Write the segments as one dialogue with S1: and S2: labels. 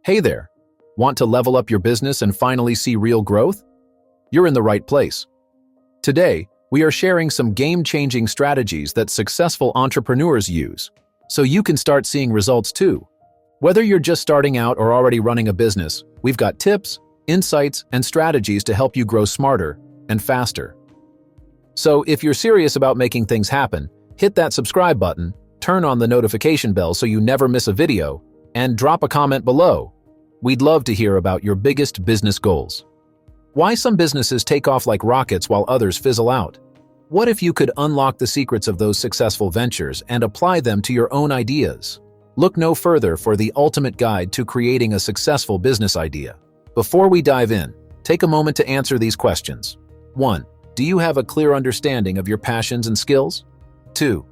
S1: Hey there! Want to level up your business and finally see real growth? You're in the right place. Today, we are sharing some game-changing strategies that successful entrepreneurs use, so you can start seeing results too. Whether you're just starting out or already running a business, we've got tips, insights, and strategies to help you grow smarter and faster. So if you're serious about making things happen, hit that subscribe button, turn on the notification bell so you never miss a video, and drop a comment below. We'd love to hear about your biggest business goals. Why some businesses take off like rockets while others fizzle out? What if you could unlock the secrets of those successful ventures and apply them to your own ideas? Look no further for the ultimate guide to creating a successful business idea. Before we dive in, take a moment to answer these questions. 1. Do you have a clear understanding of your passions and skills? 2.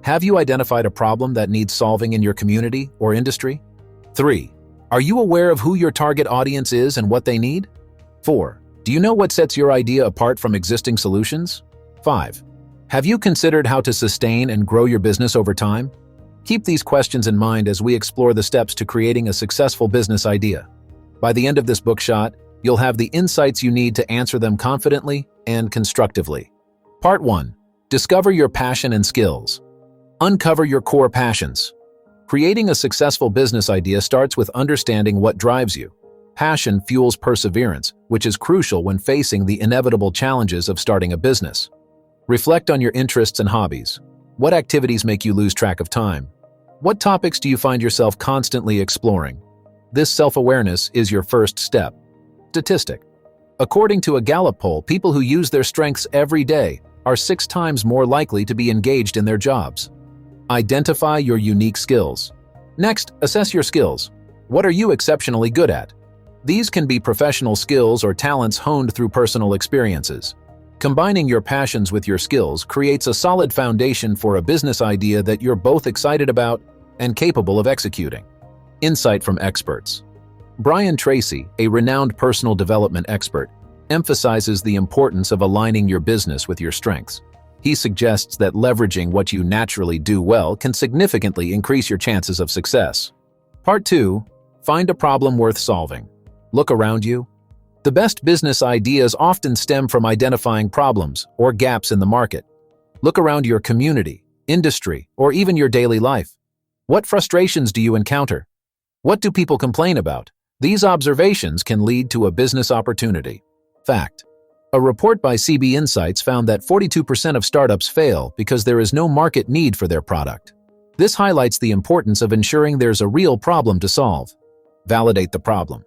S1: Have you identified a problem that needs solving in your community or industry? 3. Are you aware of who your target audience is and what they need? 4. Do you know what sets your idea apart from existing solutions? 5. Have you considered how to sustain and grow your business over time? Keep these questions in mind as we explore the steps to creating a successful business idea. By the end of this bookshot, you'll have the insights you need to answer them confidently and constructively. Part 1. Discover your passion and skills. Uncover your core passions. Creating a successful business idea starts with understanding what drives you. Passion fuels perseverance, which is crucial when facing the inevitable challenges of starting a business. Reflect on your interests and hobbies. What activities make you lose track of time? What topics do you find yourself constantly exploring? This self-awareness is your first step. Statistic. According to a Gallup poll, people who use their strengths every day are 6 times more likely to be engaged in their jobs. Identify your unique skills. Next, assess your skills. What are you exceptionally good at? These can be professional skills or talents honed through personal experiences. Combining your passions with your skills creates a solid foundation for a business idea that you're both excited about and capable of executing. Insight from experts. Brian Tracy, a renowned personal development expert, emphasizes the importance of aligning your business with your strengths. He suggests that leveraging what you naturally do well can significantly increase your chances of success. Part 2. Find a problem worth solving. Look around you. The best business ideas often stem from identifying problems or gaps in the market. Look around your community, industry, or even your daily life. What frustrations do you encounter? What do people complain about? These observations can lead to a business opportunity. Fact. A report by CB Insights found that 42% of startups fail because there is no market need for their product. This highlights the importance of ensuring there's a real problem to solve. Validate the problem.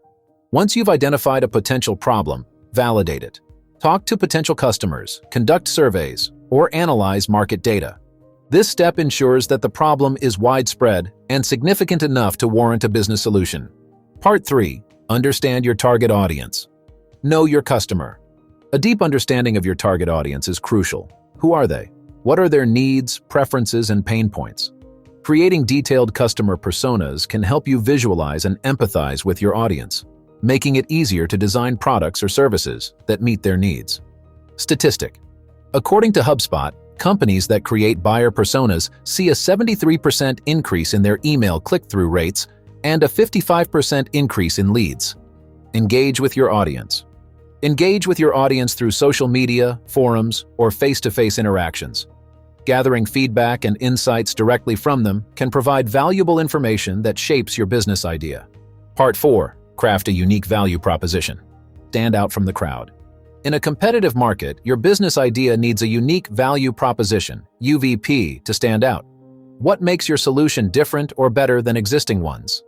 S1: Once you've identified a potential problem, validate it. Talk to potential customers, conduct surveys, or analyze market data. This step ensures that the problem is widespread and significant enough to warrant a business solution. Part 3. Understand your target audience. Know your customer. A deep understanding of your target audience is crucial. Who are they? What are their needs, preferences, and pain points? Creating detailed customer personas can help you visualize and empathize with your audience, making it easier to design products or services that meet their needs. Statistic. According to HubSpot, companies that create buyer personas see a 73% increase in their email click-through rates and a 55% increase in leads. Engage with your audience. Engage with your audience through social media, forums, or face-to-face interactions. Gathering feedback and insights directly from them can provide valuable information that shapes your business idea. Part 4. Craft a unique value proposition. Stand out from the crowd. In a competitive market, your business idea needs a unique value proposition, UVP, to stand out. What makes your solution different or better than existing ones?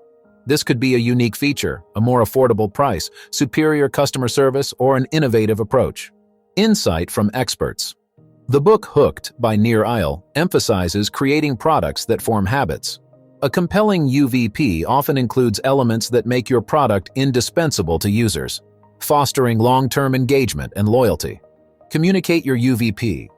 S1: This could be a unique feature, a more affordable price, superior customer service, or an innovative approach. Insight from experts. The book Hooked by Nir Eyal emphasizes creating products that form habits. A compelling UVP often includes elements that make your product indispensable to users, fostering long-term engagement and loyalty. Communicate your UVP.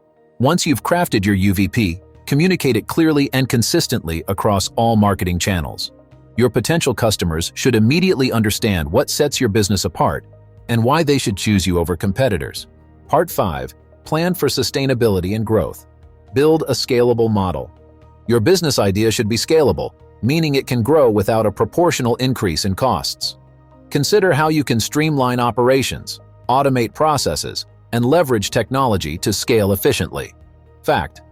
S1: Once you've crafted your UVP, communicate it clearly and consistently across all marketing channels. Your potential customers should immediately understand what sets your business apart and why they should choose you over competitors. Part 5. Plan for sustainability and growth. Build a scalable model. Your business idea should be scalable, meaning it can grow without a proportional increase in costs. Consider how you can streamline operations, automate processes, and leverage technology to scale efficiently. Fact: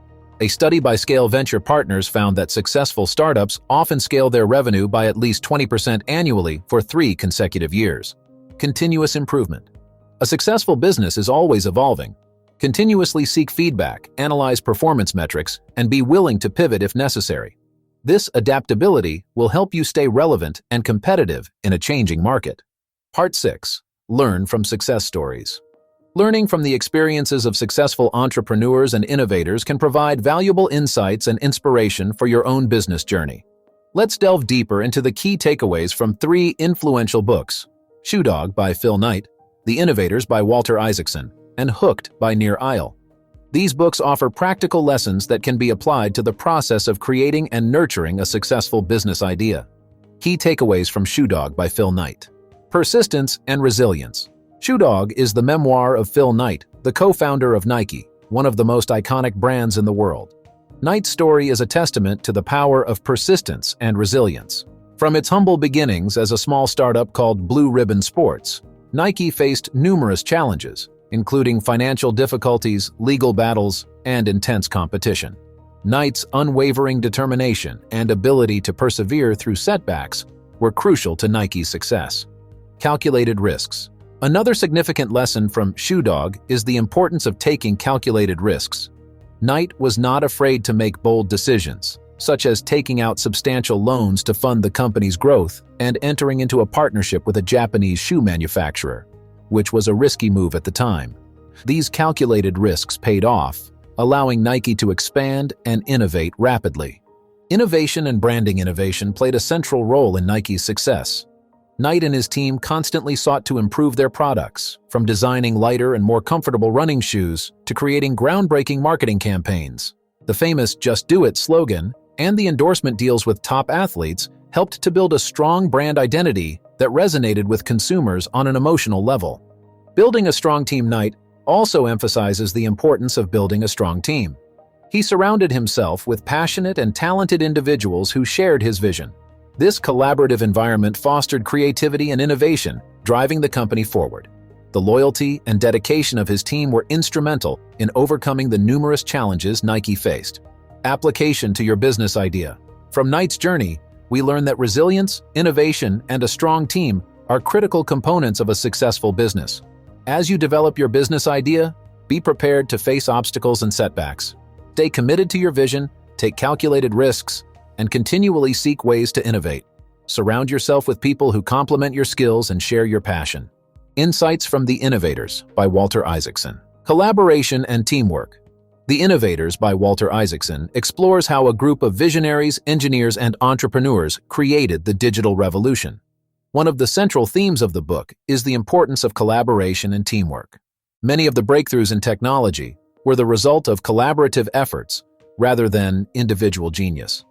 S1: a study by Scale Venture Partners found that successful startups often scale their revenue by at least 20% annually for 3 consecutive years. Continuous improvement. A successful business is always evolving. Continuously seek feedback, analyze performance metrics, and be willing to pivot if necessary. This adaptability will help you stay relevant and competitive in a changing market. Part 6. Learn from success stories. Learning from the experiences of successful entrepreneurs and innovators can provide valuable insights and inspiration for your own business journey. Let's delve deeper into the key takeaways from 3 influential books: Shoe Dog by Phil Knight, The Innovators by Walter Isaacson, and Hooked by Nir Eyal. These books offer practical lessons that can be applied to the process of creating and nurturing a successful business idea. Key takeaways from Shoe Dog by Phil Knight. Persistence and resilience. Shoe Dog is the memoir of Phil Knight, the co-founder of Nike, one of the most iconic brands in the world. Knight's story is a testament to the power of persistence and resilience. From its humble beginnings as a small startup called Blue Ribbon Sports, Nike faced numerous challenges, including financial difficulties, legal battles, and intense competition. Knight's unwavering determination and ability to persevere through setbacks were crucial to Nike's success. Calculated risks. Another significant lesson from Shoe Dog is the importance of taking calculated risks. Knight was not afraid to make bold decisions, such as taking out substantial loans to fund the company's growth and entering into a partnership with a Japanese shoe manufacturer, which was a risky move at the time. These calculated risks paid off, allowing Nike to expand and innovate rapidly. Innovation and branding innovation played a central role in Nike's success. Knight and his team constantly sought to improve their products, from designing lighter and more comfortable running shoes to creating groundbreaking marketing campaigns. The famous "Just Do It" slogan and the endorsement deals with top athletes helped to build a strong brand identity that resonated with consumers on an emotional level. Building a strong team. Knight also emphasizes the importance of building a strong team. He surrounded himself with passionate and talented individuals who shared his vision. This collaborative environment fostered creativity and innovation, driving the company forward. The loyalty and dedication of his team were instrumental in overcoming the numerous challenges Nike faced. Application to your business idea. From Knight's journey, we learn that resilience, innovation, and a strong team are critical components of a successful business. As you develop your business idea, be prepared to face obstacles and setbacks. Stay committed to your vision, take calculated risks, and continually seek ways to innovate. Surround yourself with people who complement your skills and share your passion. Insights from The Innovators by Walter Isaacson. Collaboration and teamwork. The Innovators by Walter Isaacson explores how a group of visionaries, engineers, and entrepreneurs created the digital revolution. One of the central themes of the book is the importance of collaboration and teamwork. Many of the breakthroughs in technology were the result of collaborative efforts rather than individual genius.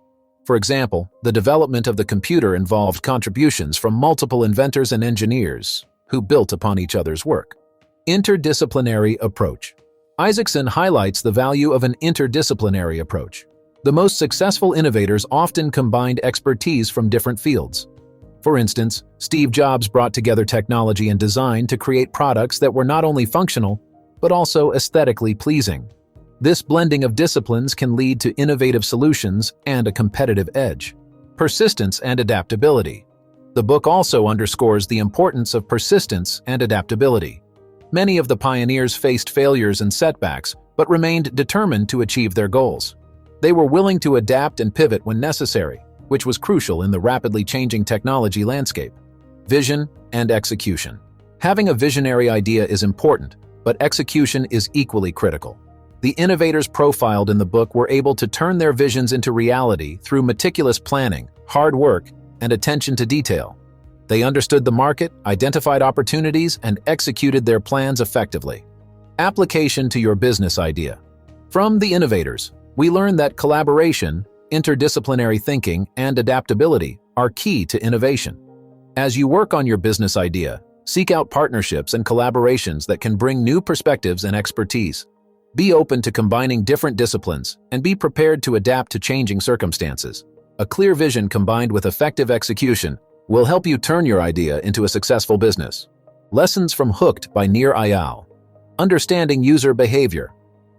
S1: For example, the development of the computer involved contributions from multiple inventors and engineers who built upon each other's work. Interdisciplinary approach. Isaacson highlights the value of an interdisciplinary approach. The most successful innovators often combined expertise from different fields. For instance, Steve Jobs brought together technology and design to create products that were not only functional, but also aesthetically pleasing. This blending of disciplines can lead to innovative solutions and a competitive edge. Persistence and adaptability. The book also underscores the importance of persistence and adaptability. Many of the pioneers faced failures and setbacks, but remained determined to achieve their goals. They were willing to adapt and pivot when necessary, which was crucial in the rapidly changing technology landscape. Vision and execution. Having a visionary idea is important, but execution is equally critical. The innovators profiled in the book were able to turn their visions into reality through meticulous planning, hard work, and attention to detail. They understood the market, identified opportunities, and executed their plans effectively. Application to your business idea. From The Innovators, we learn that collaboration, interdisciplinary thinking, and adaptability are key to innovation. As you work on your business idea, seek out partnerships and collaborations that can bring new perspectives and expertise. Be open to combining different disciplines and be prepared to adapt to changing circumstances. A clear vision combined with effective execution will help you turn your idea into a successful business. Lessons from Hooked by Nir Eyal. Understanding user behavior.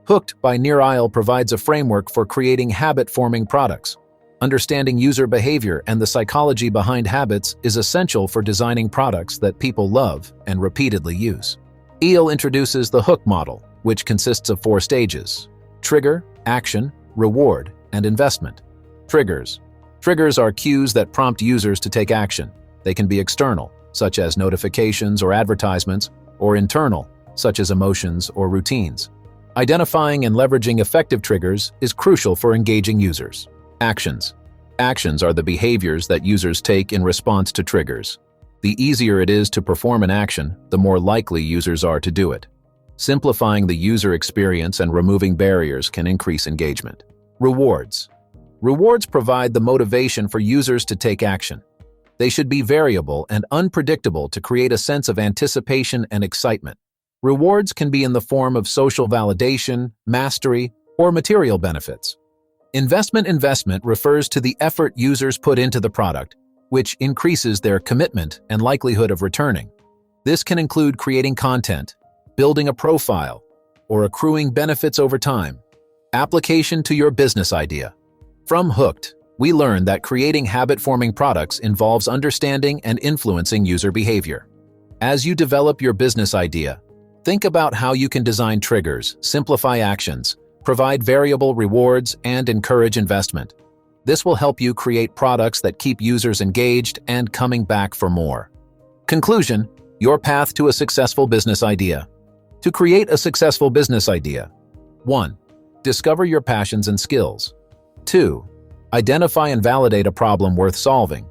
S1: Hooked by Nir Eyal provides a framework for creating habit-forming products. Understanding user behavior and the psychology behind habits is essential for designing products that people love and repeatedly use. Eyal introduces the Hook model, which consists of 4 stages: trigger, action, reward, and investment. Triggers. Triggers are cues that prompt users to take action. They can be external, such as notifications or advertisements, or internal, such as emotions or routines. Identifying and leveraging effective triggers is crucial for engaging users. Actions. Actions are the behaviors that users take in response to triggers. The easier it is to perform an action, the more likely users are to do it. Simplifying the user experience and removing barriers can increase engagement. Rewards. Rewards provide the motivation for users to take action. They should be variable and unpredictable to create a sense of anticipation and excitement. Rewards can be in the form of social validation, mastery, or material benefits. Investment refers to the effort users put into the product, which increases their commitment and likelihood of returning. This can include creating content, building a profile, or accruing benefits over time. Application to your business idea. From Hooked, we learned that creating habit-forming products involves understanding and influencing user behavior. As you develop your business idea, think about how you can design triggers, simplify actions, provide variable rewards, and encourage investment. This will help you create products that keep users engaged and coming back for more. Conclusion: your path to a successful business idea. To create a successful business idea: 1. Discover your passions and skills. 2. Identify and validate a problem worth solving.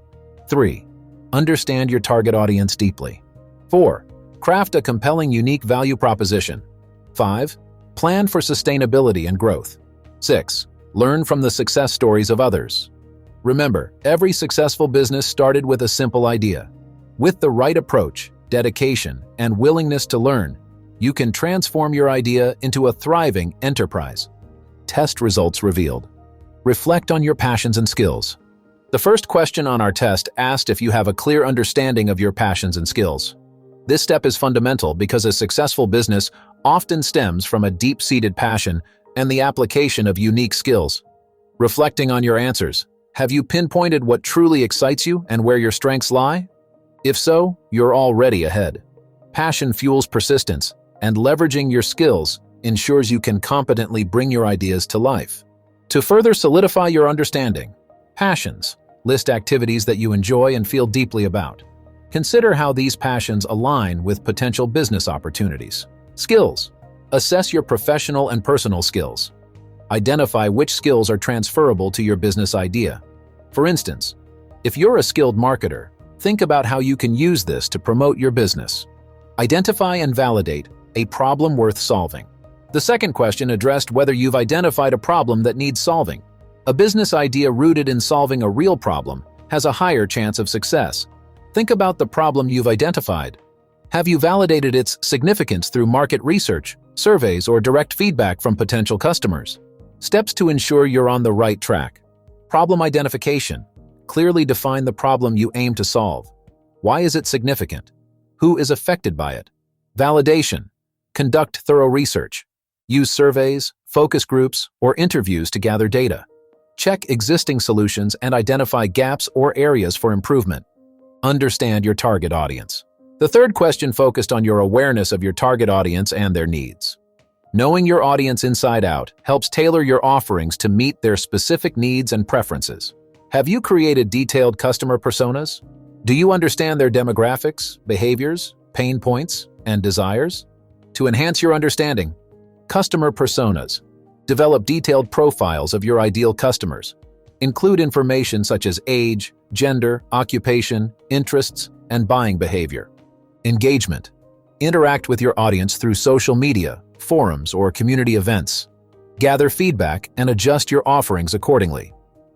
S1: 3. Understand your target audience deeply. 4. Craft a compelling, unique value proposition. 5. Plan for sustainability and growth. 6. Learn from the success stories of others. Remember, every successful business started with a simple idea. With the right approach, dedication, and willingness to learn, you can transform your idea into a thriving enterprise. Test results revealed. Reflect on your passions and skills. The first question on our test asked if you have a clear understanding of your passions and skills. This step is fundamental because a successful business often stems from a deep-seated passion and the application of unique skills. Reflecting on your answers, have you pinpointed what truly excites you and where your strengths lie? If so, you're already ahead. Passion fuels persistence, and leveraging your skills ensures you can competently bring your ideas to life. To further solidify your understanding, passions. List activities that you enjoy and feel deeply about. Consider how these passions align with potential business opportunities. Skills. Assess your professional and personal skills. Identify which skills are transferable to your business idea. For instance, if you're a skilled marketer, think about how you can use this to promote your business. Identify and validate a problem worth solving. The second question addressed whether you've identified a problem that needs solving. A business idea rooted in solving a real problem has a higher chance of success. Think about the problem you've identified. Have you validated its significance through market research, surveys, or direct feedback from potential customers? Steps to ensure you're on the right track. Problem identification. Clearly define the problem you aim to solve. Why is it significant? Who is affected by it? Validation. Conduct thorough research. Use surveys, focus groups, or interviews to gather data. Check existing solutions and identify gaps or areas for improvement. Understand your target audience. The third question focused on your awareness of your target audience and their needs. Knowing your audience inside out helps tailor your offerings to meet their specific needs and preferences. Have you created detailed customer personas? Do you understand their demographics, behaviors, pain points, and desires? To enhance your understanding, customer personas. Develop detailed profiles of your ideal customers. Include information such as age, gender, occupation, interests, and buying behavior. Engagement. Interact with your audience through social media, forums, or community events. Gather feedback and adjust your offerings accordingly.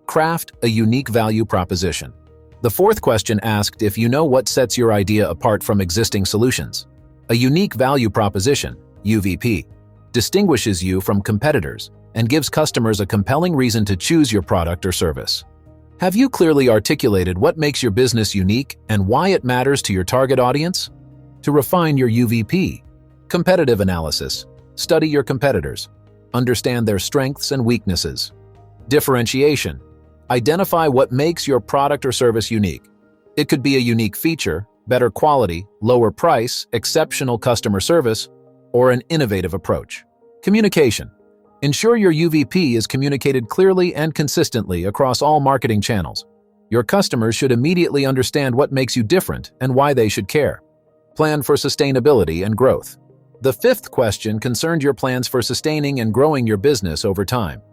S1: Craft a unique value proposition. The fourth question asked if you know what sets your idea apart from existing solutions. A unique value proposition, UVP, distinguishes you from competitors and gives customers a compelling reason to choose your product or service. Have you clearly articulated what makes your business unique and why it matters to your target audience? To refine your UVP, competitive analysis. Study your competitors. Understand their strengths and weaknesses. Differentiation. Identify what makes your product or service unique. It could be a unique feature, better quality, lower price, exceptional customer service, or an innovative approach. Communication. Ensure your UVP is communicated clearly and consistently across all marketing channels. Your customers should immediately understand what makes you different and why they should care. Plan for sustainability and growth. The fifth question concerned your plans for sustaining and growing your business over time.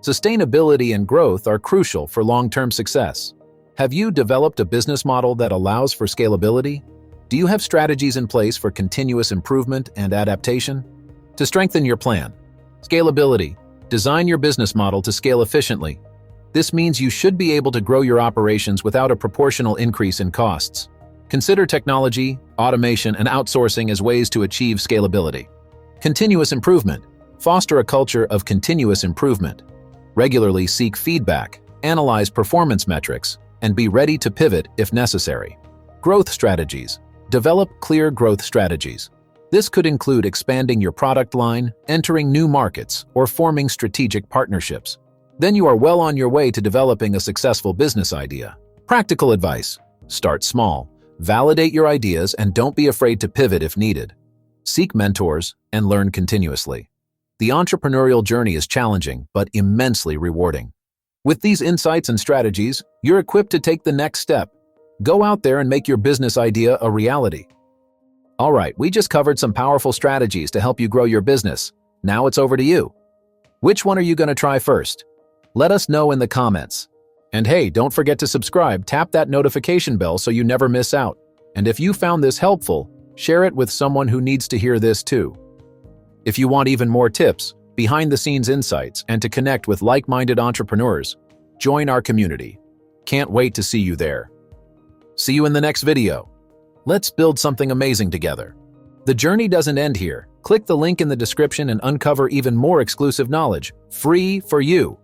S1: Sustainability and growth are crucial for long-term success. Have you developed a business model that allows for scalability? Do you have strategies in place for continuous improvement and adaptation? To strengthen your plan. Scalability. Design your business model to scale efficiently. This means you should be able to grow your operations without a proportional increase in costs. Consider technology, automation, and outsourcing as ways to achieve scalability. Continuous improvement. Foster a culture of continuous improvement. Regularly seek feedback, analyze performance metrics, and be ready to pivot if necessary. Growth strategies. Develop clear growth strategies. This could include expanding your product line, entering new markets, or forming strategic partnerships. Then you are well on your way to developing a successful business idea. Practical advice. Start small. Validate your ideas and don't be afraid to pivot if needed. Seek mentors and learn continuously. The entrepreneurial journey is challenging but immensely rewarding. With these insights and strategies, you're equipped to take the next step. Go out there and make your business idea a reality. All right, we just covered some powerful strategies to help you grow your business. Now it's over to you. Which one are you going to try first? Let us know in the comments. And hey, don't forget to subscribe, tap that notification bell so you never miss out. And if you found this helpful, share it with someone who needs to hear this too. If you want even more tips, behind-the-scenes insights, and to connect with like-minded entrepreneurs, join our community. Can't wait to see you there. See you in the next video. Let's build something amazing together. The journey doesn't end here. Click the link in the description and uncover even more exclusive knowledge, free for you.